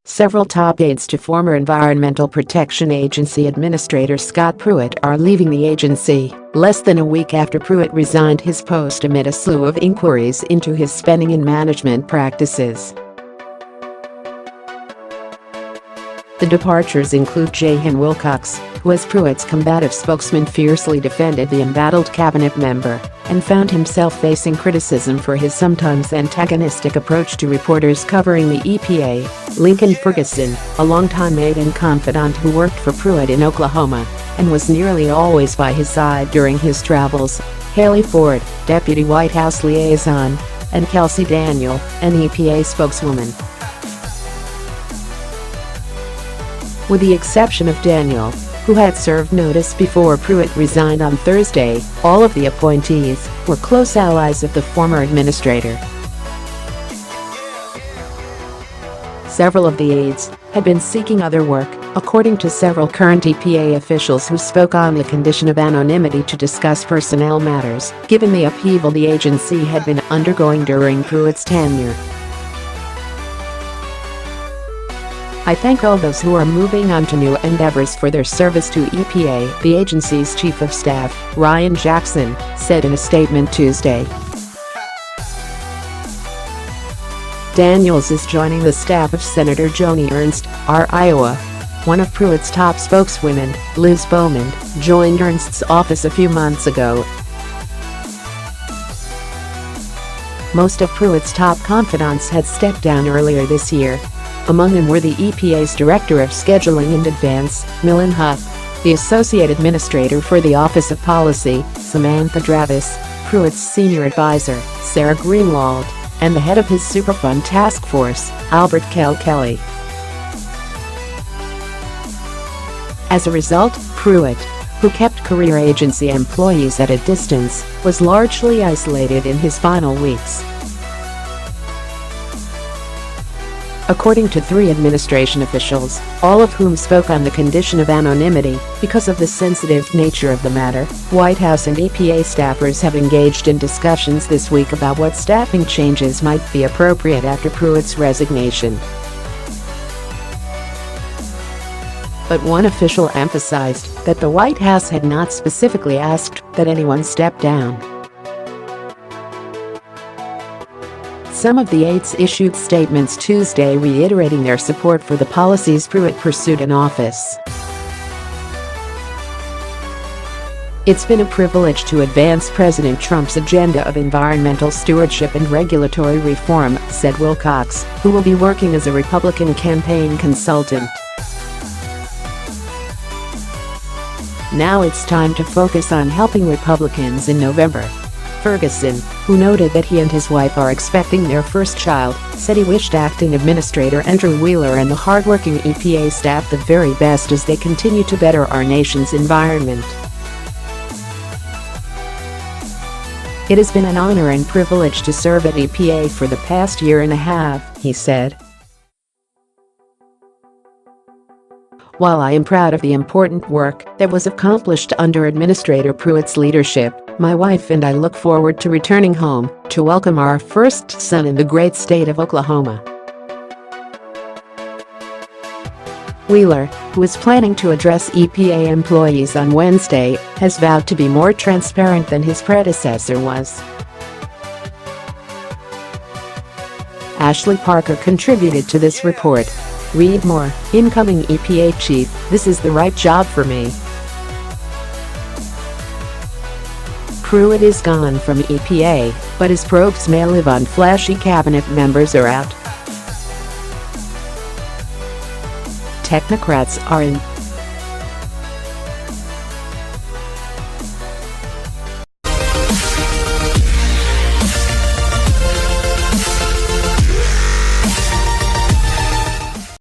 Several top aides to former Environmental Protection Agency Administrator Scott Pruitt are leaving the agency, less than a week after Pruitt resigned his post amid a slew of inquiries into his spending and management practices. The departures include Jahan Wilcox, who as Pruitt's combative spokesman fiercely defended the embattled cabinet member and found himself facing criticism for his sometimes antagonistic approach to reporters covering the EPA, Lincoln Ferguson, a longtime aide and confidant who worked for Pruitt in Oklahoma and was nearly always by his side during his travels, Hayley Ford, Deputy White House Liaison, and Kelsey Daniel, an EPA spokeswoman. With the exception of Daniel, who had served notice before Pruitt resigned on Thursday, all of the appointees were close allies of the former administrator. Several of the aides had been seeking other work, according to several current EPA officials who spoke on the condition of anonymity to discuss personnel matters, given the upheaval the agency had been undergoing during Pruitt's tenure. "I thank all those who are moving on to new endeavors for their service to EPA," the agency's chief of staff, Ryan Jackson, said in a statement Tuesday. Daniels is joining the staff of Senator Joni Ernst, R. Iowa. One of Pruitt's top spokeswomen, Liz Bowman, joined Ernst's office a few months ago. Most of Pruitt's top confidants had stepped down earlier this year. Among them were the EPA's Director of Scheduling and Advance, Millen Huff, the Associate Administrator for the Office of Policy, Samantha Dravis, Pruitt's Senior Advisor, Sarah Greenwald, and the head of his Superfund Task Force, Albert Kelly. As a result, Pruitt, who kept career agency employees at a distance, was largely isolated in his final weeks. According to 3 administration officials, all of whom spoke on the condition of anonymity because of the sensitive nature of the matter, White House and EPA staffers have engaged in discussions this week about what staffing changes might be appropriate after Pruitt's resignation. But one official emphasized that the White House had not specifically asked that anyone step down. Some of the aides issued statements Tuesday reiterating their support for the policies Pruitt pursued in office. "It's been a privilege to advance President Trump's agenda of environmental stewardship and regulatory reform," said Wilcox, who will be working as a Republican campaign consultant. "Now it's time to focus on helping Republicans in November." Ferguson, who noted that he and his wife are expecting their first child, said he wished Acting Administrator Andrew Wheeler and the hardworking EPA staff the very best as they continue to better our nation's environment. "It has been an honor and privilege to serve at EPA for the past year and a half," he said. "While I am proud of the important work that was accomplished under Administrator Pruitt's leadership, my wife and I look forward to returning home to welcome our first son in the great state of Oklahoma." Wheeler, who is planning to address EPA employees on Wednesday, has vowed to be more transparent than his predecessor was. Ashley Parker contributed to this report. Read more, incoming EPA chief, "This is the right job for me." Pruitt is gone from EPA, but his probes may live on. Flashy cabinet members are out. Technocrats are in.